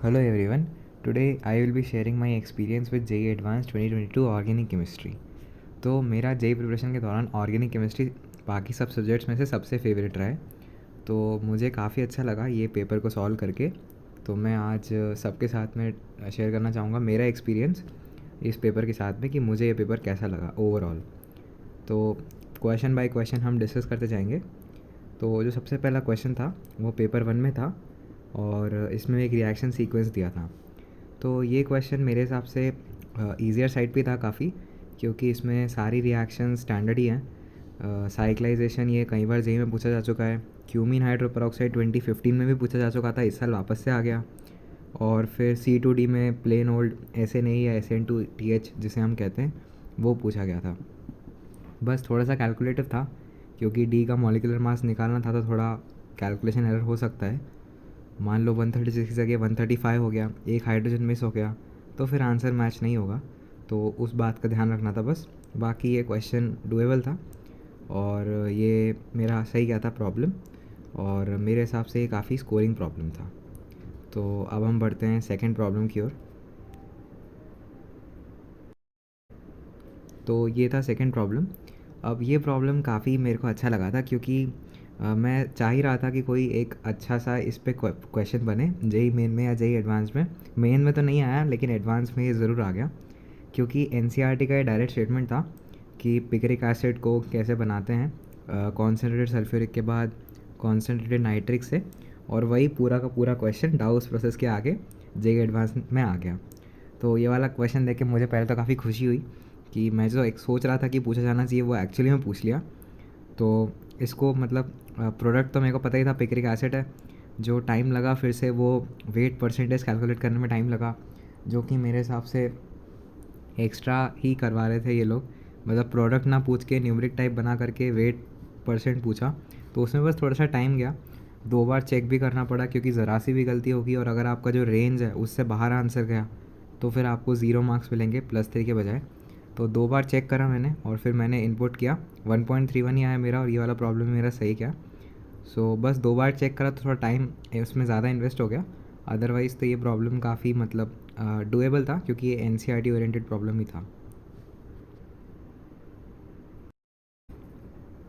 Hello everyone. Today I will be sharing my experience with JEE Advanced 2022 Organic Chemistry. तो मेरा JEE preparation के दौरान organic chemistry बाकी सब सब्जेक्ट्स में से सबसे फेवरेट रहा है। तो मुझे काफ़ी अच्छा लगा ये पेपर को सॉल्व करके। तो मैं आज सबके साथ में शेयर करना चाहूँगा मेरा एक्सपीरियंस इस पेपर के साथ में कि मुझे ये पेपर कैसा लगा ओवरऑल। तो क्वेश्चन बाय क्वेश्चन हम डिस्कस करते जाएंगे। तो जो सबसे पहला क्वेश्चन था वो पेपर 1 में था और इसमें एक रिएक्शन सीक्वेंस दिया था। तो ये क्वेश्चन मेरे हिसाब से ईज़ियर साइड पे था काफ़ी, क्योंकि इसमें सारी रिएक्शन स्टैंडर्ड ही हैं। साइक्लाइजेशन ये कई बार जेई में पूछा जा चुका है। क्यूमीन हाइड्रोपेरोक्साइड 2015 में भी पूछा जा चुका था, इस साल वापस से आ गया। और फिर C2D में प्लेन ओल्ड SNA या SN2TH जिसे हम कहते हैं वो पूछा गया था। बस थोड़ा सा कैलकुलेटिव था, क्योंकि डी का मॉलिकुलर मास निकालना था तो थोड़ा कैलकुलेशन एरर हो सकता है। मान लो 136 की जगह 135 हो गया, एक हाइड्रोजन मिस हो गया, तो फिर आंसर मैच नहीं होगा। तो उस बात का ध्यान रखना था बस। बाकी ये क्वेश्चन डुएबल था और ये मेरा सही गया था प्रॉब्लम, और मेरे हिसाब से ये काफ़ी स्कोरिंग प्रॉब्लम था। तो अब हम बढ़ते हैं सेकंड प्रॉब्लम की ओर। तो ये था सेकंड प्रॉब्लम। अब ये प्रॉब्लम काफ़ी मेरे को अच्छा लगा था, क्योंकि मैं चाह ही रहा था कि कोई एक अच्छा सा इस पे क्वेश्चन बने जेई मेन में या जेई एडवांस में। मेन में तो नहीं आया, लेकिन एडवांस में ये ज़रूर आ गया, क्योंकि एनसीईआरटी का ये डायरेक्ट स्टेटमेंट था कि पिक्रिक एसिड को कैसे बनाते हैं कॉन्सेंट्रेटेड सल्फ्यूरिक के बाद कॉन्सेंट्रेटेड नाइट्रिक से। और वही पूरा का पूरा क्वेश्चन डाउस प्रोसेस के आगे जेई एडवांस में आ गया। तो ये वाला क्वेश्चन देख के मुझे पहले तो काफ़ी खुशी हुई कि मैं जो एक सोच रहा था कि पूछा जाना चाहिए वो एक्चुअली में पूछ लिया। तो इसको मतलब प्रोडक्ट तो मेरे को पता ही था पिक्रिक एसिड है। जो टाइम लगा फिर से वो वेट परसेंटेज कैलकुलेट करने में टाइम लगा, जो कि मेरे हिसाब से एक्स्ट्रा ही करवा रहे थे ये लोग। मतलब प्रोडक्ट ना पूछ के न्यूमरिक टाइप बना करके वेट परसेंट पूछा, तो उसमें बस थोड़ा सा टाइम गया। 2 बार चेक भी करना पड़ा, क्योंकि ज़रा सी भी गलती होगी और अगर आपका जो रेंज है उससे बाहर आंसर गया तो फिर आपको 0 मार्क्स मिलेंगे +3 के बजाय। तो 2 बार चेक करा मैंने और फिर मैंने इनपुट किया। 1.31 ही आया मेरा, और ये वाला प्रॉब्लम मेरा सही क्या। सो बस 2 बार चेक करा तो थोड़ा टाइम उसमें ज़्यादा इन्वेस्ट हो गया। अदरवाइज़ तो ये प्रॉब्लम काफ़ी मतलब डुएबल था, क्योंकि ये एनसीईआरटी ओरिएंटेड प्रॉब्लम ही था।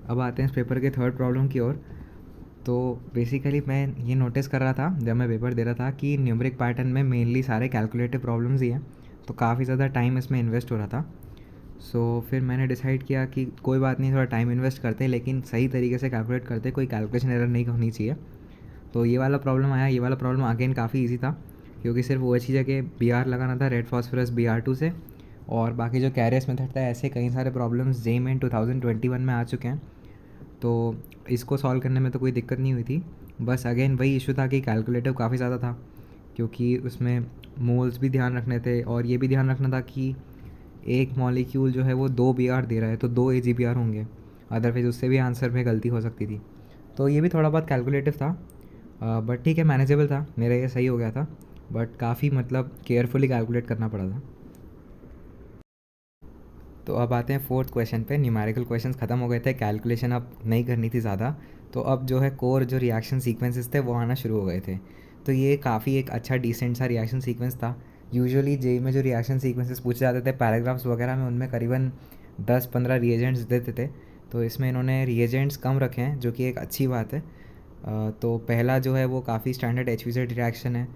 अब आते हैं इस पेपर के थर्ड प्रॉब्लम की ओर। तो बेसिकली मैं ये नोटिस कर रहा था जब मैं पेपर दे रहा था कि न्यूमरिक पैटर्न में मेनली सारे कैलकुलेटिव प्रॉब्लम्स ही हैं, तो काफ़ी ज़्यादा टाइम इसमें इन्वेस्ट हो रहा था। फिर मैंने डिसाइड किया कि कोई बात नहीं, थोड़ा टाइम इन्वेस्ट करते हैं लेकिन सही तरीके से कैलकुलेट करते, कोई कैलकुलेशन एरर नहीं होनी चाहिए। तो ये वाला प्रॉब्लम आया। ये वाला प्रॉब्लम अगेन काफ़ी ईजी था, क्योंकि सिर्फ वो अच्छी जगह Br लगाना था, रेड फॉस्फोरस Br2 से। और बाकी जो कैरियस मेथड था, ऐसे कई सारे प्रॉब्लम्स जेई में 2021 में आ चुके हैं। तो इसको सॉल्व करने में तो कोई दिक्कत नहीं हुई थी। बस अगेन वही इशू था कि कैलकुलेटिव काफ़ी ज़्यादा था, क्योंकि उसमें मोल्स भी ध्यान रखने थे और ये भी ध्यान रखना था कि एक मॉलिक्यूल जो है वो 2 Br दे रहा है तो 2 AgBr होंगे, अदरवाइज़ उससे भी आंसर में गलती हो सकती थी। तो ये भी थोड़ा बहुत कैलकुलेटिव था, बट ठीक है, मैनेजेबल था, मेरा ये सही हो गया था। बट काफ़ी मतलब केयरफुली कैलकुलेट करना पड़ा था। तो अब आते हैं फोर्थ क्वेश्चन पे। न्यूमेरिकल क्वेश्चंस ख़त्म हो गए थे, कैलकुलेशन अब नहीं करनी थी ज़्यादा। तो अब जो है कोर जो रिएक्शन सीक्वेंसेस थे वो आना शुरू हो गए थे। तो ये काफ़ी एक अच्छा डिसेंट सा रिएक्शन सीक्वेंस था। यूजुअली जेई में जो रिएक्शन सीक्वेंसेस पूछे जाते थे पैराग्राफ्स वगैरह में, उनमें करीबन 10-15 रिएजेंट्स देते थे। तो इसमें इन्होंने रिएजेंट्स कम रखे हैं, जो कि एक अच्छी बात है। तो पहला जो है वो काफ़ी स्टैंडर्ड HVZ रिएक्शन है,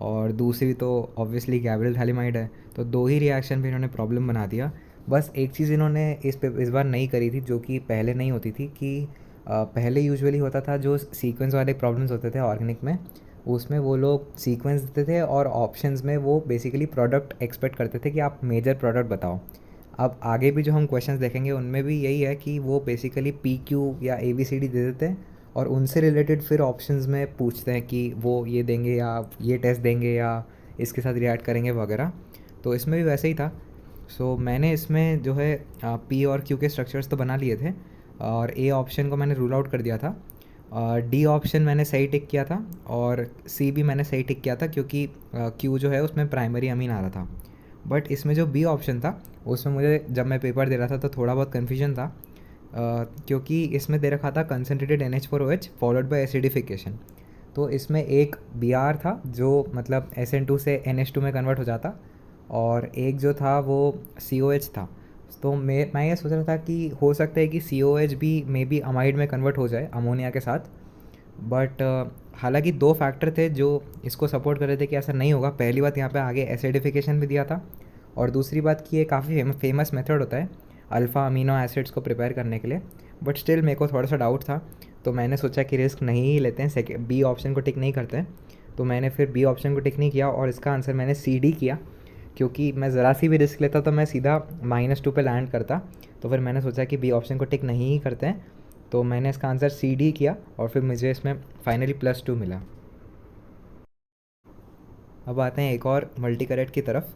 और दूसरी तो ऑब्वियसली गैब्रियल थैलिमाइड है। तो 2 ही रिएक्शन पे इन्होंने प्रॉब्लम बना दिया। बस एक चीज़ इन्होंने इस बार नहीं करी थी, जो कि पहले नहीं होती थी, कि पहले यूजुअली होता था जो सीक्वेंस वाले प्रॉब्लम्स होते थे ऑर्गेनिक में, उसमें वो लोग सीक्वेंस देते थे और ऑप्शंस में वो बेसिकली प्रोडक्ट एक्सपेक्ट करते थे कि आप मेजर प्रोडक्ट बताओ। अब आगे भी जो हम क्वेश्चंस देखेंगे उनमें भी यही है कि वो बेसिकली PQ या ABCD दे देते हैं, और उनसे रिलेटेड फिर ऑप्शंस में पूछते हैं कि वो ये देंगे या ये टेस्ट देंगे या इसके साथ रिएक्ट करेंगे वगैरह। तो इसमें भी वैसे ही था। मैंने इसमें जो है P और Q के स्ट्रक्चर्स तो बना लिए थे, और A ऑप्शन को मैंने रूल आउट कर दिया था। D ऑप्शन मैंने सही टिक किया था, और C भी मैंने सही टिक किया था, क्योंकि Q जो है उसमें प्राइमरी अमीन आ रहा था। बट इसमें जो B ऑप्शन था उसमें मुझे जब मैं पेपर दे रहा था तो थोड़ा बहुत कन्फ्यूजन था, क्योंकि इसमें दे रखा था concentrated NH4OH followed by acidification. तो इसमें एक Br था जो मतलब SN2 से NH2 में कन्वर्ट हो जाता, और एक जो था वो COH था। तो मैं ये सोच रहा था कि हो सकता है कि COH भी मे बी अमाइड में कन्वर्ट हो जाए अमोनिया के साथ, बट हालांकि दो फैक्टर थे जो इसको सपोर्ट कर रहे थे कि ऐसा नहीं होगा। पहली बात, यहाँ पे आगे एसिडिफिकेशन भी दिया था, और दूसरी बात कि ये काफ़ी फेमस मेथड होता है अल्फ़ा अमीनो एसिड्स को प्रिपेयर करने के लिए। बट स्टिल मेरे को थोड़ा सा डाउट था, तो मैंने सोचा कि रिस्क नहीं ही लेते हैं, सेकेंड बी ऑप्शन को टिक नहीं करते हैं। तो मैंने फिर बी ऑप्शन को टिक नहीं किया और इसका आंसर मैंने CD किया, क्योंकि मैं ज़रा सी भी रिस्क लेता तो मैं सीधा -2 पे लैंड करता। तो फिर मैंने सोचा कि बी ऑप्शन को टिक नहीं ही करते हैं, तो मैंने इसका आंसर CD किया और फिर मुझे इसमें फाइनली +2 मिला। अब आते हैं एक और मल्टी करेक्ट की तरफ।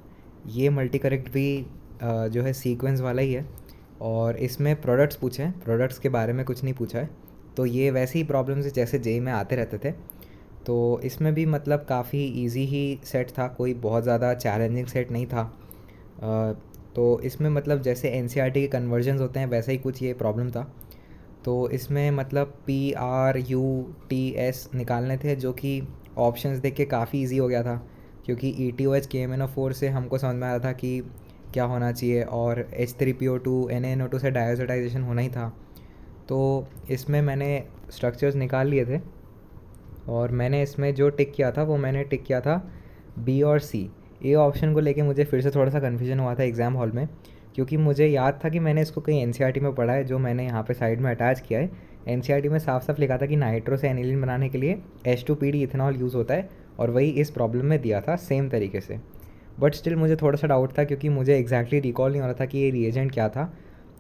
ये मल्टी करेक्ट भी जो है सीक्वेंस वाला ही है, और इसमें प्रोडक्ट्स पूछे हैं, प्रोडक्ट्स के बारे में कुछ नहीं पूछा है। तो ये वैसे ही प्रॉब्लम्स जैसे जेई में आते रहते थे, तो इसमें भी मतलब काफ़ी इजी ही सेट था, कोई बहुत ज़्यादा चैलेंजिंग सेट नहीं था। तो इसमें मतलब जैसे एनसीईआरटी के कन्वर्जन्स होते हैं वैसा ही कुछ ये प्रॉब्लम था। तो इसमें मतलब PRUTS निकालने थे, जो कि ऑप्शंस देख के काफ़ी इजी हो गया था, क्योंकि ETOH KMNO4 से हमको समझ में आ रहा था कि क्या होना चाहिए, और H3PO2 NaNO2 से डायोजोटाइजेशन होना ही था। तो इसमें मैंने स्ट्रक्चर्स निकाल लिए थे, और मैंने इसमें जो टिक किया था वो मैंने टिक किया था B और C। ए ऑप्शन को लेके मुझे फिर से थोड़ा सा कन्फ्यूजन हुआ था एग्ज़ाम हॉल में, क्योंकि मुझे याद था कि मैंने इसको कहीं एनसीईआरटी में पढ़ा है, जो मैंने यहाँ पे साइड में अटैच किया है। एनसीईआरटी में साफ साफ लिखा था कि नाइट्रो से एनिलीन बनाने के लिए H2PD इथेनॉल यूज़ होता है, और वही इस प्रॉब्लम में दिया था सेम तरीके से। बट स्टिल मुझे थोड़ा सा डाउट था, क्योंकि मुझे एग्जैक्टली रिकॉल नहीं हो रहा था कि ये रिएजेंट क्या था।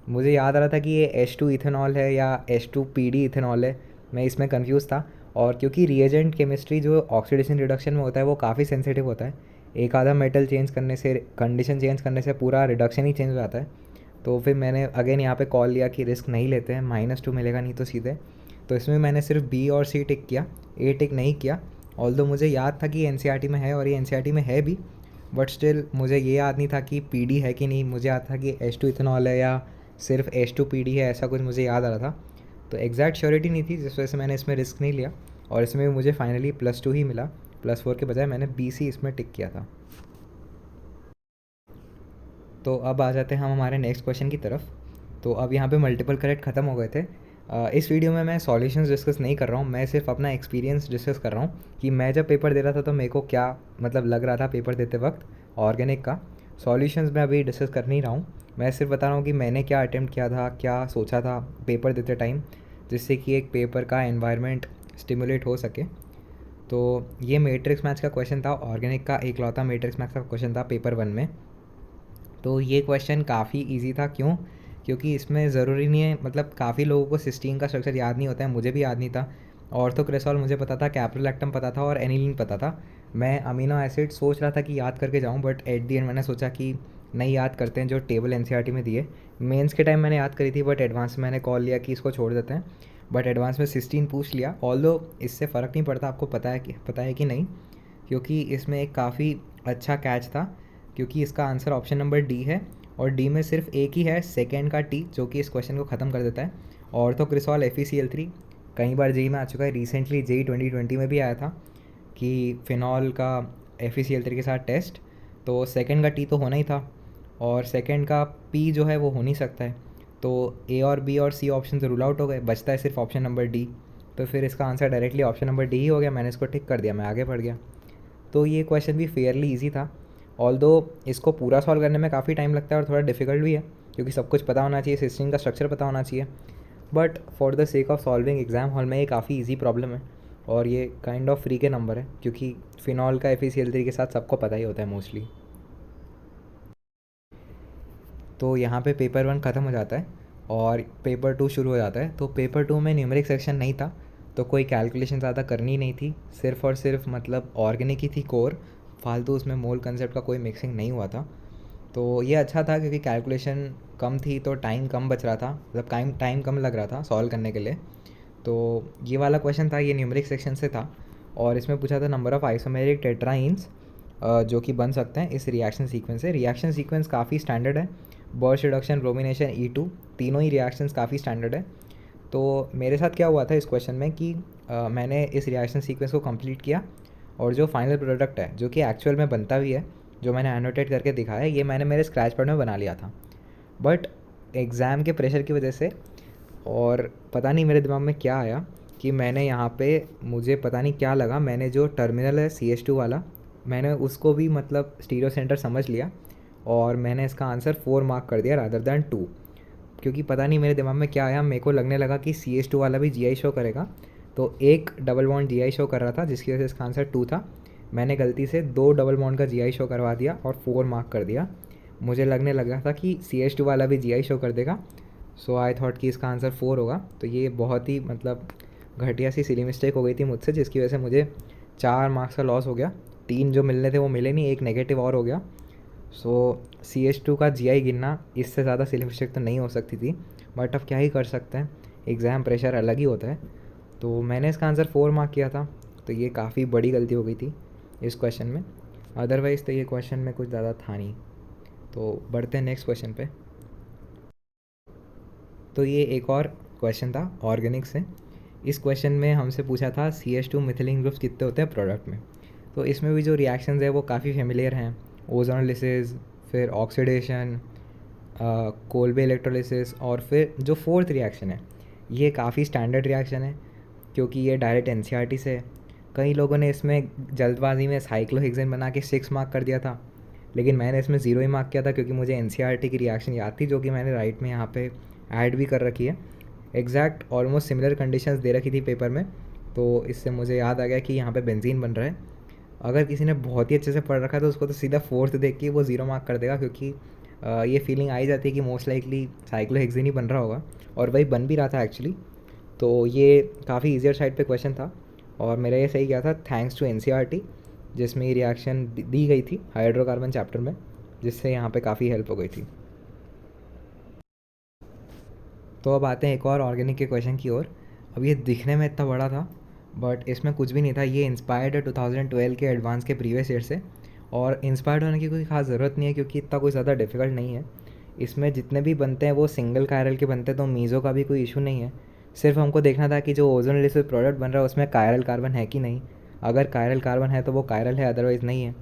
मुझे याद आ रहा था कि ये H2 इथेनॉल है या H2PD इथेनॉल है, मैं इसमें कन्फ्यूज़ था। और क्योंकि रिएजेंट केमिस्ट्री जो ऑक्सीडेशन रिडक्शन में होता है वो काफ़ी सेंसिटिव होता है, एक आधा मेटल चेंज करने से, कंडीशन चेंज करने से पूरा रिडक्शन ही चेंज हो जाता है। तो फिर मैंने अगेन यहाँ पे कॉल लिया कि रिस्क नहीं लेते हैं, -2 मिलेगा नहीं तो सीधे। तो इसमें मैंने सिर्फ B और C टिक किया, A टिक नहीं किया। ऑल्दो मुझे याद था कि एनसीईआरटी में है, और ये एनसीईआरटी में है भी, बट स्टिल मुझे ये याद नहीं था कि PD है कि नहीं। मुझे याद था कि H2 इथेनॉल है या सिर्फ H2PD है, ऐसा कुछ मुझे याद आ रहा था। तो एग्जैक्ट श्योरिटी नहीं थी, जिस वजह से मैंने इसमें रिस्क नहीं लिया, और इसमें भी मुझे फाइनली +2 ही मिला। +4 के बजाय मैंने BC इसमें टिक किया था। तो अब आ जाते हैं हम हमारे नेक्स्ट क्वेश्चन की तरफ। तो अब यहाँ पे मल्टीपल करेक्ट ख़त्म हो गए थे। इस वीडियो में मैं सॉल्यूशंस डिस्कस नहीं कर रहा हूँ, मैं सिर्फ अपना एक्सपीरियंस डिस्कस कर रहा हूँ कि मैं जब पेपर दे रहा था तो मेरे को क्या मतलब लग रहा था पेपर देते वक्त ऑर्गेनिक का। सॉल्यूशंस मैं अभी डिस्कस कर नहीं रहा हूँ, मैं सिर्फ बता रहा हूँ कि मैंने क्या अटेम्प्ट किया था, क्या सोचा था पेपर देते टाइम, जिससे कि एक पेपर का एनवायरनमेंट स्टिमुलेट हो सके। तो ये मैट्रिक्स मैथ्स का क्वेश्चन था, ऑर्गेनिक का एकलौता मैट्रिक्स मैथ्स का क्वेश्चन था पेपर 1 में। तो ये क्वेश्चन काफ़ी इजी था, क्यों? क्योंकि इसमें ज़रूरी नहीं है, मतलब काफ़ी लोगों को सिस्टीन का स्ट्रक्चर याद नहीं होता है, मुझे भी याद नहीं था। ऑर्थोक्रेसॉल मुझे पता था, कैप्रोलैक्टम पता था, और एनिलीन पता था। मैं अमीनो एसिड सोच रहा था कि याद करके जाऊँ, बट एट दी एंड मैंने सोचा कि नहीं याद करते हैं, जो टेबल एनसीईआरटी में दिए। मेंस के टाइम मैंने याद करी थी, बट एडवांस में मैंने कॉल लिया कि इसको छोड़ देते हैं। बट एडवांस में सिस्टीन पूछ लिया, ऑल्दो इससे फ़र्क नहीं पड़ता, आपको पता है कि नहीं, क्योंकि इसमें एक काफ़ी अच्छा कैच था, क्योंकि इसका आंसर ऑप्शन नंबर D है, और D में सिर्फ एक ही है, सेकेंड का T, जो कि इस क्वेश्चन को ख़त्म कर देता है। ऑर्थोक्रिसॉल FeCl3 कई बार जेई में आ चुका है, रिसेंटली जेई 2020 में भी आया था कि फिनॉल का FeCl3 के साथ टेस्ट। तो सेकेंड का T तो होना ही था, और सेकेंड का P जो है वो हो नहीं सकता है। तो A और B और C ऑप्शन तो रूल आउट हो गए, बचता है सिर्फ ऑप्शन नंबर D। तो फिर इसका answer directly option number D ही हो गया, मैंने इसको टिक कर दिया, मैं आगे बढ़ गया। तो ये क्वेश्चन भी फेयरली इजी था, ऑल्दो इसको पूरा सॉल्व करने में काफ़ी टाइम लगता है और थोड़ा डिफ़िकल्ट भी है, क्योंकि सब कुछ पता होना चाहिए, सिस्टम का स्ट्रक्चर पता होना चाहिए। But for the sake of solving exam hall में ये काफ़ी इजी प्रॉब्लम है, और ये काइंड ऑफ फ्री के नंबर है, क्योंकि फिनॉल का FeCl3 के साथ सबको पता ही होता है मोस्टली। तो यहाँ पे पेपर 1 ख़त्म हो जाता है और पेपर 2 शुरू हो जाता है। तो पेपर 2 में न्यूमेरिक सेक्शन नहीं था, तो कोई कैलकुलेशन ज़्यादा करनी नहीं थी, सिर्फ और सिर्फ मतलब ऑर्गेनिक ही थी कोर, फालतू उसमें मोल कंसेप्ट का कोई मिक्सिंग नहीं हुआ था। तो ये अच्छा था, क्योंकि कैलकुलेशन कम थी तो टाइम कम बच रहा था, मतलब टाइम कम लग रहा था सॉल्व करने के लिए। तो ये वाला क्वेश्चन था, ये न्यूमेरिक सेक्शन से था, और इसमें पूछा था नंबर ऑफ़ आइसोमेरिक टेट्राइन्स जो कि बन सकते हैं इस रिएक्शन सीक्वेंस से। रिएक्शन सीक्वेंस काफ़ी स्टैंडर्ड है, बर्स्ट रिडक्शन, ब्रोमिनेशन, E2 तीनों ही रिएक्शंस काफ़ी स्टैंडर्ड है। तो मेरे साथ क्या हुआ था इस क्वेश्चन में कि मैंने इस रिएक्शन सीक्वेंस को कंप्लीट किया और जो फाइनल प्रोडक्ट है जो कि एक्चुअल में बनता भी है, जो मैंने एनोटेट करके दिखाया, ये मैंने मेरे स्क्रैच पैड में बना लिया था। बट एग्ज़ाम के प्रेशर की वजह से और पता नहीं मेरे दिमाग में क्या आया कि मैंने यहाँ पे, मुझे पता नहीं क्या लगा, मैंने जो टर्मिनल है CH2 वाला, मैंने उसको भी मतलब स्टीरियो सेंटर समझ लिया और मैंने इसका आंसर 4 मार्क कर दिया रादर दैन 2। क्योंकि पता नहीं मेरे दिमाग में क्या आया, मेरे को लगने लगा कि CH2 वाला भी GI शो करेगा, तो एक डबल बॉन्ड GI शो कर रहा था जिसकी वजह से इसका आंसर 2 था। मैंने गलती से 2 डबल बॉन्ड का GI शो करवा दिया और 4 मार्क कर दिया। मुझे लगने लगा था कि CH2 वाला भी GI शो कर देगा, सो आई थॉट कि इसका आंसर 4 होगा। तो ये बहुत ही मतलब घटिया सी सिली मिस्टेक हो गई थी मुझसे, जिसकी वजह से मुझे 4 मार्क्स का लॉस हो गया। 3 जो मिलने थे वो मिले नहीं, एक नेगेटिव और हो गया। सो CH2 का GI गिनना इससे ज़्यादा सिली मिस्टेक तो नहीं हो सकती थी, बट अब क्या ही कर सकते हैं, एग्ज़ाम प्रेशर अलग ही होता है। तो मैंने इसका आंसर 4 मार्क किया था, तो ये काफ़ी बड़ी गलती हो गई थी इस क्वेश्चन में। अदरवाइज़ तो ये क्वेश्चन में कुछ ज़्यादा था नहीं। तो बढ़ते हैं नेक्स्ट क्वेश्चन पे। तो ये एक और क्वेश्चन था ऑर्गेनिक से। इस क्वेश्चन में हमसे पूछा था CH2 मिथिलीन ग्रुप्स कितने होते हैं प्रोडक्ट में। तो इसमें भी जो रिएक्शंस है वो काफ़ी फेमिलियर हैं, ओजोनलिसिस, फिर ऑक्सीडेशन, कोल्बे इलेक्ट्रोलिसिस, और फिर जो फोर्थ रिएक्शन है ये काफ़ी स्टैंडर्ड रिएक्शन है क्योंकि ये डायरेक्ट NCERT से है। कई लोगों ने इसमें जल्दबाजी में साइक्लोहेक्सेन बना के 6 मार्क कर दिया था, लेकिन मैंने इसमें 0 ही मार्क किया था क्योंकि मुझे NCERT की रिएक्शन याद थी, जो कि मैंने राइट में यहाँ पे ऐड भी कर रखी है। एग्जैक्ट ऑलमोस्ट सिमिलर कंडीशंस दे रखी थी पेपर में, तो इससे मुझे याद आ गया कि यहाँ पे बेंजीन बन रहा है। अगर किसी ने बहुत ही अच्छे से पढ़ रखा है तो उसको तो सीधा फोर्थ देख के वो 0 मार्क कर देगा, क्योंकि ये फीलिंग आई जाती है कि मोस्ट लाइकली साइक्लोहेक्सेन ही बन रहा होगा, और वही बन भी रहा था एक्चुअली। तो ये काफ़ी ईजियर साइड पे क्वेश्चन था और मेरा ये सही गया था थैंक्स टू NCERT, जिसमें ये रिएक्शन दी गई थी हाइड्रोकार्बन चैप्टर में, जिससे यहाँ पे काफ़ी हेल्प हो गई थी। तो अब आते हैं एक और ऑर्गेनिक के क्वेश्चन की ओर। अब ये दिखने में इतना बड़ा था बट इसमें कुछ भी नहीं था। ये इंस्पायर्ड है 2012 के एडवांस के प्रीवियस ईयर से, और इंस्पायर्ड होने की कोई खास ज़रूरत नहीं है क्योंकि इतना कोई ज़्यादा डिफिकल्ट नहीं है। इसमें जितने भी बनते हैं वो सिंगल कायरल के बनते हैं, तो मीज़ो का भी कोई इशू नहीं है। सिर्फ हमको देखना था कि जो ओजोन लेयर से प्रोडक्ट बन रहा है उसमें कायरल कार्बन है कि नहीं। अगर कायरल कार्बन है तो वो कायरल है, अदरवाइज़ नहीं है।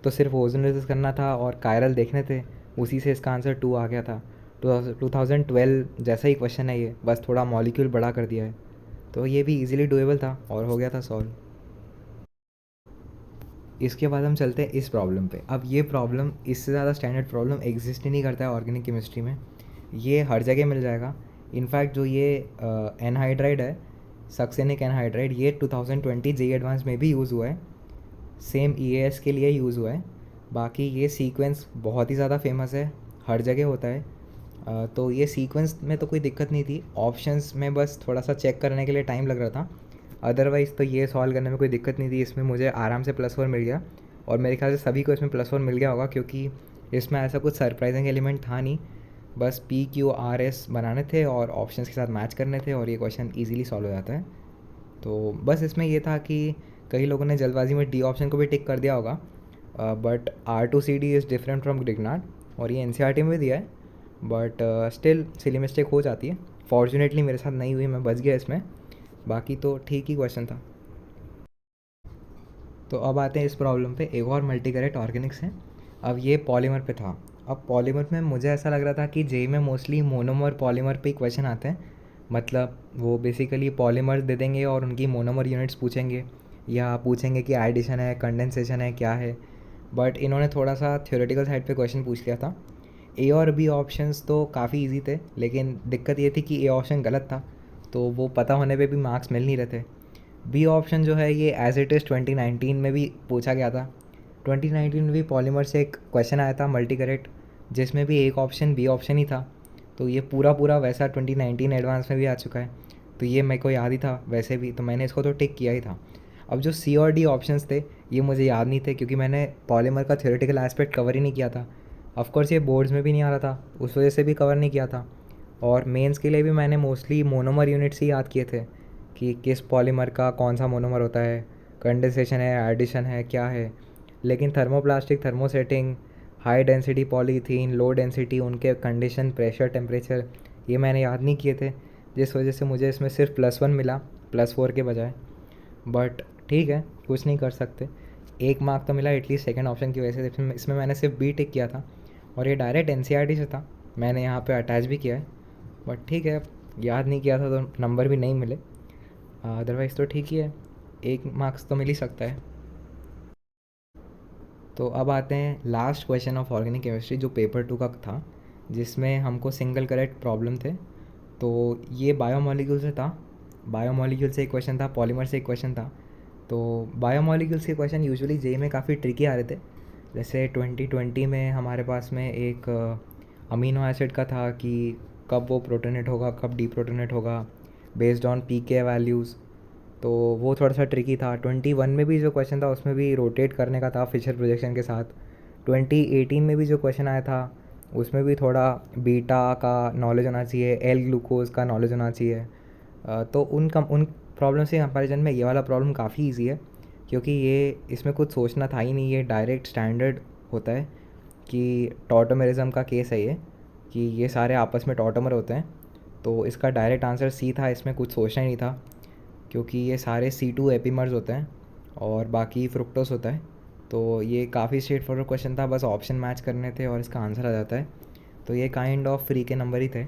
तो सिर्फ ओजोन लेयर करना था और कायरल देखने थे, उसी से इसका आंसर 2 आ गया था। 2012 जैसा ही क्वेश्चन है ये, बस थोड़ा मॉलिक्यूल बड़ा कर दिया है। तो ये भी इजीली डुएबल था और हो गया था सॉल्व। इसके बाद हम चलते हैं इस प्रॉब्लम पे। अब ये प्रॉब्लम, इससे ज़्यादा स्टैंडर्ड प्रॉब्लम एग्जिस्ट ही नहीं करता है ऑर्गेनिक केमिस्ट्री में। ये हर जगह मिल जाएगा। इनफैक्ट जो ये एनहाइड्राइड है, सक्सेनिक एनहाइड्राइड, ये 2020 JEE एडवांस में भी यूज़ हुआ है, सेम EAS के लिए यूज़ हुआ है। बाकी ये सीक्वेंस बहुत ही ज़्यादा फेमस है, हर जगह होता है। तो ये सीक्वेंस में तो कोई दिक्कत नहीं थी, ऑप्शंस में बस थोड़ा सा चेक करने के लिए टाइम लग रहा था। अदरवाइज़ तो ये सॉल्व करने में कोई दिक्कत नहीं थी। इसमें मुझे आराम से +4 मिल गया, और मेरे ख्याल से सभी को इसमें +4 मिल गया होगा क्योंकि इसमें ऐसा कुछ सरप्राइजिंग एलिमेंट था नहीं। बस PQRS बनाने थे और ऑप्शंस के साथ मैच करने थे और ये क्वेश्चन ईजिली सॉल्व हो जाता है। तो बस इसमें ये था कि कई लोगों ने जल्दबाजी में D ऑप्शन को भी टिक कर दिया होगा, but R2CD is different from Grignard, और ये NCERT में भी दिया है, बट स्टिल सिली मिस्टेक हो जाती है। फॉर्चुनेटली मेरे साथ नहीं हुई, मैं बच गया इसमें, बाकी तो ठीक ही क्वेश्चन था। तो अब आते हैं इस प्रॉब्लम पे। एक और मल्टी करेक्ट ऑर्गेनिक्स है। अब ये पॉलीमर पे था। अब पॉलीमर में मुझे ऐसा लग रहा था कि JEE में मोस्टली मोनोमर पॉलीमर पे ही क्वेश्चन आते हैं, मतलब वो बेसिकली पॉलीमर्स दे देंगे और उनकी मोनोमर यूनिट्स पूछेंगे, या पूछेंगे कि एडिशन है, कंडेंसेशन है, क्या है। बट इन्होंने थोड़ा सा थ्योरेटिकल साइड पे क्वेश्चन पूछ लिया था। A और B ऑप्शंस तो काफ़ी इजी थे, लेकिन दिक्कत ये थी कि A ऑप्शन गलत था, तो वो पता होने पे भी मार्क्स मिल नहीं रहे थे। B ऑप्शन जो है ये एज इट इज़ 2019 में भी पूछा गया था। 2019 में भी पॉलीमर से एक क्वेश्चन आया था मल्टी करेक्ट, जिसमें भी एक ऑप्शन B ऑप्शन ही था। तो ये पूरा पूरा वैसा 2019 एडवांस में भी आ चुका है, तो ये मेरे को याद ही था वैसे भी, तो मैंने इसको तो टिक किया ही था। अब जो C और D ऑप्शंस थे ये मुझे याद नहीं थे क्योंकि मैंने पॉलीमर का थ्योरेटिकल एस्पेक्ट कवर ही नहीं किया था। ऑफकोर्स ये बोर्ड्स में भी नहीं आ रहा था, उस वजह से भी कवर नहीं किया था। और मेंस के लिए भी मैंने मोस्टली मोनोमर यूनिट्स ही याद किए थे कि किस पॉलीमर का कौन सा मोनोमर होता है, कंडेंसेशन है, एडिशन है, क्या है। लेकिन thermoplastic, thermosetting, high density polythene, low density, उनके कंडीशन, प्रेशर, टेम्परेचर, ये मैंने याद नहीं किए थे, जिस वजह से मुझे इसमें सिर्फ +1 मिला +4 के बजाय। बट ठीक है, कुछ नहीं कर सकते। 1 मार्क तो मिला एटलीस्ट सेकंड ऑप्शन की वजह से। इसमें मैंने सिर्फ बी टिक किया था और ये डायरेक्ट एनसीईआरटी से था, मैंने यहाँ पे अटैच भी किया है। बट ठीक है, याद नहीं किया था तो नंबर भी नहीं मिले, अदरवाइज़ तो ठीक ही है, 1 मार्क्स तो मिल ही सकता है। तो अब आते हैं last question of organic chemistry जो पेपर 2 का था, जिसमें हमको सिंगल करेक्ट प्रॉब्लम थे। तो ये बायोमोलिक्यूल से था, बायोमोलिक्यूल से एक क्वेश्चन था, पॉलीमर से एक क्वेश्चन था। तो बायोमोलिक्यूल्स के क्वेश्चन यूजुअली जेई में काफ़ी ट्रिकी आ रहे थे। जैसे 2020 में हमारे पास में एक अमीनो एसिड का था कि कब वो प्रोटोनेट होगा, कब डीप्रोटोनेट होगा, बेस्ड ऑन पीके वैल्यूज़। तो वो थोड़ा सा ट्रिकी था। 21 में भी जो क्वेश्चन था उसमें भी रोटेट करने का था फिशर प्रोजेक्शन के साथ। 2018 में भी जो क्वेश्चन आया था उसमें भी थोड़ा बीटा का नॉलेज होना चाहिए, एल ग्लूकोज का नॉलेज होना चाहिए। तो उन प्रॉब्लम से कंपैरिजन में ये वाला प्रॉब्लम काफ़ी इजी है, क्योंकि ये इसमें कुछ सोचना था ही नहीं, ये डायरेक्ट स्टैंडर्ड होता है कि टॉटोमेरिज्म का केस है ये, कि ये सारे आपस में टॉटोमर होते हैं। तो इसका डायरेक्ट आंसर सी था, इसमें कुछ सोचना ही नहीं था, क्योंकि ये सारे C2 एपीमर्स होते हैं और बाकी फ्रुक्टोस होता है। तो ये काफ़ी स्ट्रेट फॉरवर्ड क्वेश्चन था, बस ऑप्शन मैच करने थे और इसका आंसर आ जाता है। तो ये काइंड ऑफ फ्री के नंबर ही थे।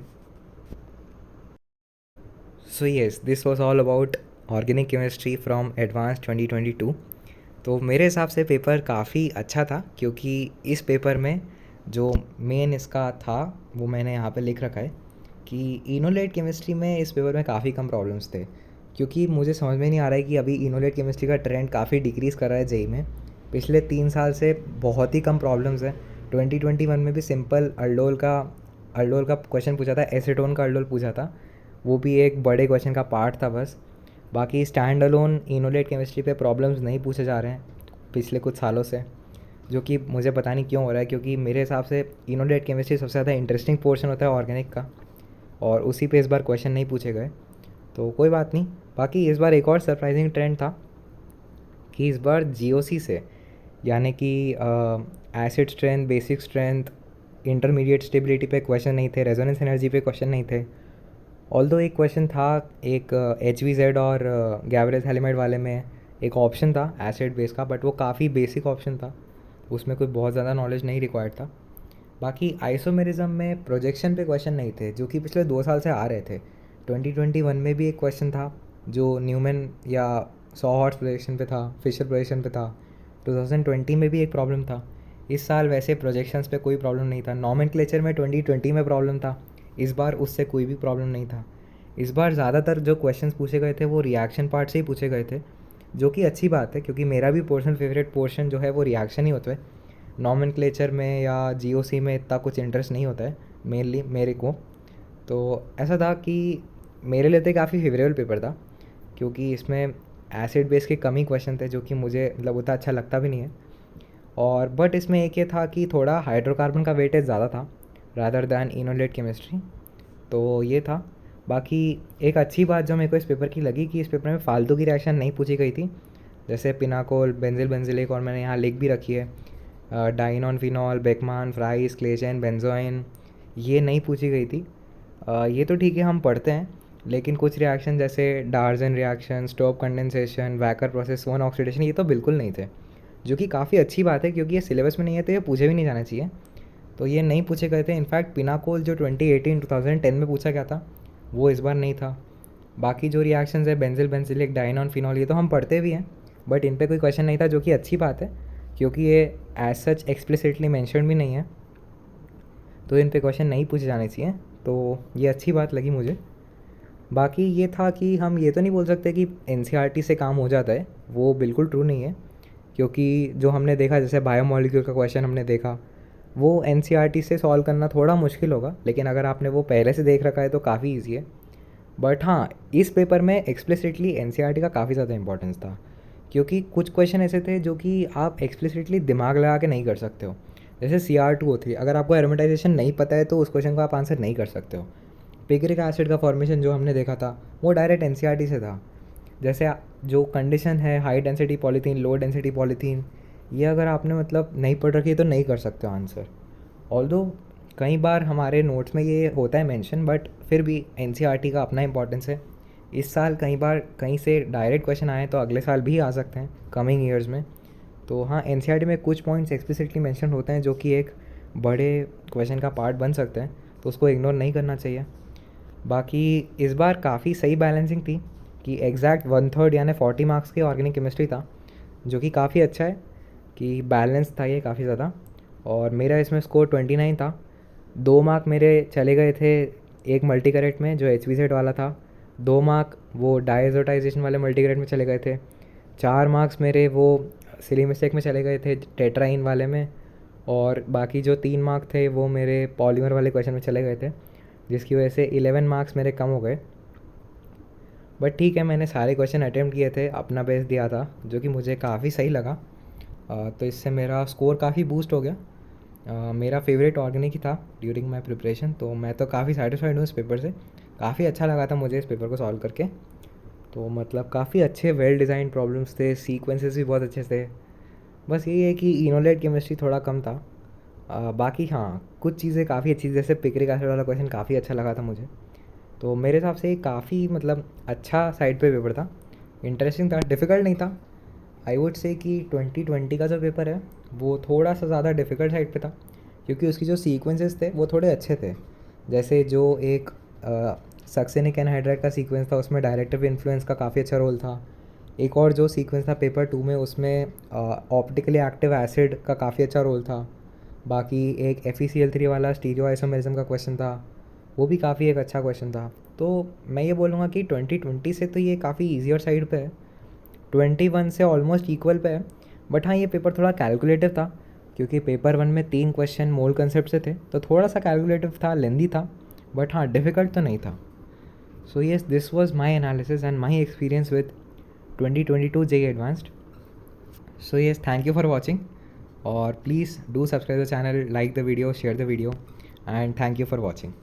So yes, this was all about organic chemistry from advance 2022। तो मेरे हिसाब से पेपर काफ़ी अच्छा था, क्योंकि इस पेपर में जो मेन इसका था वो मैंने यहाँ पे लिख रखा है कि इनोलेट केमिस्ट्री में इस पेपर में काफ़ी कम प्रॉब्लम्स थे। क्योंकि मुझे समझ में नहीं आ रहा है कि अभी इनोलेट केमिस्ट्री का ट्रेंड काफ़ी डिक्रीज़ कर रहा है जेई में। पिछले 3 साल से बहुत ही कम प्रॉब्लम्स हैं। 2021 में भी सिंपल अल्डोल का क्वेश्चन पूछा था, एसीटोन का अल्डोल पूछा था, वो भी एक बड़े क्वेश्चन का पार्ट था बस। बाकी स्टैंड अलोन इनोलेट केमिस्ट्री पे प्रॉब्लम्स नहीं पूछे जा रहे हैं पिछले कुछ सालों से, जो कि मुझे पता नहीं क्यों हो रहा है, क्योंकि मेरे हिसाब से इनोलेट केमिस्ट्री सबसे ज़्यादा इंटरेस्टिंग पोर्शन होता है ऑर्गेनिक का, और उसी पे इस बार क्वेश्चन नहीं पूछे गए। तो कोई बात नहीं। बाकी इस बार एक और सरप्राइजिंग ट्रेंड था कि इस बार जीओसी से, यानी कि acid strength, basic strength, intermediate stability पे क्वेश्चन नहीं थे, रेजोनेंस एनर्जी पे क्वेश्चन नहीं थे। ऑल्दो एक क्वेश्चन था, एक HVZ और गैवरेज हेलिमेट वाले में एक ऑप्शन था एसिड बेस का, बट वो काफ़ी बेसिक ऑप्शन था, उसमें कोई बहुत ज़्यादा नॉलेज नहीं रिक्वायर्ड था। बाकी आइसोमेरिज्म में प्रोजेक्शन पे क्वेश्चन नहीं थे, जो कि पिछले 2 साल से आ रहे थे। 2021 में भी एक क्वेश्चन था जो न्यूमैन या सॉहॉर्स प्रोजेक्शन पे था, फिशर प्रोजेक्शन पे था। 2020 में भी एक प्रॉब्लम था। इस साल वैसे प्रोजेक्शंस पे कोई प्रॉब्लम नहीं था। नॉमेनक्लेचर में 2020 में प्रॉब्लम था, इस बार उससे कोई भी प्रॉब्लम नहीं था। इस बार ज़्यादातर जो क्वेश्चंस पूछे गए थे वो रिएक्शन पार्ट से ही पूछे गए थे, जो कि अच्छी बात है, क्योंकि मेरा भी पर्सनल फेवरेट पोर्शन जो है वो रिएक्शन ही होता है। नॉमेनक्लेचर में या जीओसी में इतना कुछ इंटरेस्ट नहीं होता है मेनली मेरे को। तो ऐसा था कि मेरे लिए तो काफ़ी फेवरेबल पेपर था, क्योंकि इसमें एसिड बेस के कम ही क्वेश्चन थे, जो कि मुझे मतलब उतना अच्छा लगता भी नहीं है। और बट इसमें एक ये था कि थोड़ा हाइड्रोकार्बन का वेटेज ज़्यादा था रादर दैन इनोलेट केमिस्ट्री, तो ये था। बाकी एक अच्छी बात जो मेरे को इस पेपर की लगी कि इस पेपर में फालतू की रिएक्शन नहीं पूछी गई थी, जैसे पिनाकोल, बेंजिल बेंजिलिक, और मैंने यहाँ लिख भी रखी है डाइनॉन फिनॉल, बेकमान, फ्राइस, क्लेजेन, बेंजोइन, ये नहीं पूछी गई थी। ये तो ठीक है, हम पढ़ते हैं, लेकिन कुछ रिएक्शन जैसे Darzens reaction, Stobbe condensation, Wacker process, one oxidation, ये तो बिल्कुल नहीं थे, जो कि काफ़ी अच्छी बात है, क्योंकि ये सिलेबस में नहीं है तो ये पूछे भी नहीं जाना चाहिए। तो ये नहीं पूछे गए थे। इनफैक्ट पिनाकोल जो 2018-2010 में पूछा गया था वो इस बार नहीं था। बाकी जो रिएक्शंस है बेंजिल बेंजिलिक, डाइनॉन फिनॉल, ये तो हम पढ़ते भी हैं, बट इन पे कोई क्वेश्चन नहीं था, जो कि अच्छी बात है, क्योंकि ये एज सच एक्सप्लिसिटली मेंशन भी नहीं है, तो इन पे क्वेश्चन नहीं पूछे जाने चाहिए। तो ये अच्छी बात लगी मुझे। बाकी ये था कि हम ये तो नहीं बोल सकते कि एनसीईआरटी से काम हो जाता है, वो बिल्कुल ट्रू नहीं है, क्योंकि जो हमने देखा, जैसे बायोमोलिक्यूल का क्वेश्चन हमने देखा, वो एनसीईआरटी से सॉल्व करना थोड़ा मुश्किल होगा, लेकिन अगर आपने वो पहले से देख रखा है तो काफ़ी ईजी है। बट हाँ, इस पेपर में एक्सप्लिसिटली एनसीईआरटी का काफ़ी ज़्यादा इंपॉर्टेंस था, क्योंकि कुछ क्वेश्चन ऐसे थे जो कि आप एक्सप्लिसिटली दिमाग लगा के नहीं कर सकते हो। जैसे CR2O3, अगर आपको एरोमेटाइजेशन नहीं पता है तो उस क्वेश्चन को आप आंसर नहीं कर सकते हो। पिगरिक एसिड का फॉर्मेशन जो हमने देखा था वो डायरेक्ट एनसीईआरटी से था। जैसे जो कंडीशन है high density polythene, low density polythene, ये अगर आपने मतलब नहीं पढ़ रखी है तो नहीं कर सकते हो आंसर। ऑल्दो कई बार हमारे नोट्स में ये होता है मेंशन, बट फिर भी एनसीईआरटी का अपना इंपॉर्टेंस है, इस साल कई बार कहीं से डायरेक्ट क्वेश्चन आए तो अगले साल भी आ सकते हैं कमिंग ईयर्स में। तो हाँ, एनसीईआरटी में कुछ पॉइंट्स एक्सप्लिसिटली मेंशन होते हैं जो कि एक बड़े क्वेश्चन का पार्ट बन सकते हैं, तो उसको इग्नोर नहीं करना चाहिए। बाकी इस बार काफ़ी सही बैलेंसिंग थी कि एग्जैक्ट 1/3 यानी 40 मार्क्स की ऑर्गेनिक केमिस्ट्री था, जो कि काफ़ी अच्छा है कि बैलेंस था ये काफ़ी ज़्यादा। और मेरा इसमें स्कोर 29 था। 2 मार्क मेरे चले गए थे एक मल्टी करेक्ट में जो HVZ वाला था, 2 मार्क वो डायजोटाइजेशन वाले मल्टी करेक्ट में चले गए थे, 4 मार्क्स मेरे वो सिली मिस्टेक में चले गए थे टेट्राइन वाले में, और बाकी जो 3 मार्क थे वो मेरे पॉलीमर वाले क्वेश्चन में चले गए थे, जिसकी वजह से 11 मार्क्स मेरे कम हो गए। बट ठीक है, मैंने सारे क्वेश्चन अटैम्प्ट किए थे, अपना बेस्ट दिया था, जो कि मुझे काफ़ी सही लगा। तो इससे मेरा स्कोर काफ़ी बूस्ट हो गया। मेरा फेवरेट ऑर्गेनिक ही था ड्यूरिंग माई प्रिपरेशन, तो मैं तो काफ़ी सेटिस्फाइड हूँ इस पेपर से। काफ़ी अच्छा लगा था मुझे इस पेपर को सॉल्व करके। तो मतलब काफ़ी अच्छे वेल डिज़ाइन प्रॉब्लम्स थे, सीक्वेंसेस भी बहुत अच्छे थे। बस यही है कि इनोलेट केमिस्ट्री थोड़ा कम था। बाकी हाँ, कुछ चीज़ें काफ़ी अच्छी, जैसे पिक्रिक एसिड वाला क्वेश्चन काफ़ी अच्छा लगा था मुझे। तो मेरे हिसाब से काफ़ी मतलब अच्छा साइड पे पेपर था, इंटरेस्टिंग था, डिफ़िकल्ट नहीं था। आई वुड से कि 2020 का जो पेपर है वो थोड़ा सा ज़्यादा डिफ़िकल्ट साइड पे था, क्योंकि उसकी जो सीक्वेंसेस थे वो थोड़े अच्छे थे। जैसे जो एक सक्सेनिक एनहाइड्राइड का सीक्वेंस था, उसमें डायरेक्टिव इन्फ्लुएंस का काफ़ी अच्छा रोल था। एक और जो सीक्वेंस था पेपर 2 में, उसमें ऑप्टिकली एक्टिव एसिड का काफ़ी अच्छा रोल था। बाकी एक FeCl3 वाला स्टीरियो आइसोमेरिज्म का क्वेश्चन था, वो भी काफ़ी एक अच्छा क्वेश्चन था। तो मैं ये बोलूँगा कि 2020 से तो ये काफ़ी ईजियर साइड पे है, 21 से ऑलमोस्ट इक्वल पे है। बट हाँ, ये पेपर थोड़ा कैलकुलेटिव था, क्योंकि पेपर 1 में 3 क्वेश्चन मोल कंसेप्ट से थे, तो थोड़ा सा कैलकुलेटिव था, लेंदी था। बट हाँ, डिफ़िकल्ट तो नहीं था। So yes, this was my analysis and my experience with 2022 JEE Advanced. So yes, thank you for watching, or please do subscribe the channel, like the video, share the video, and thank you for watching.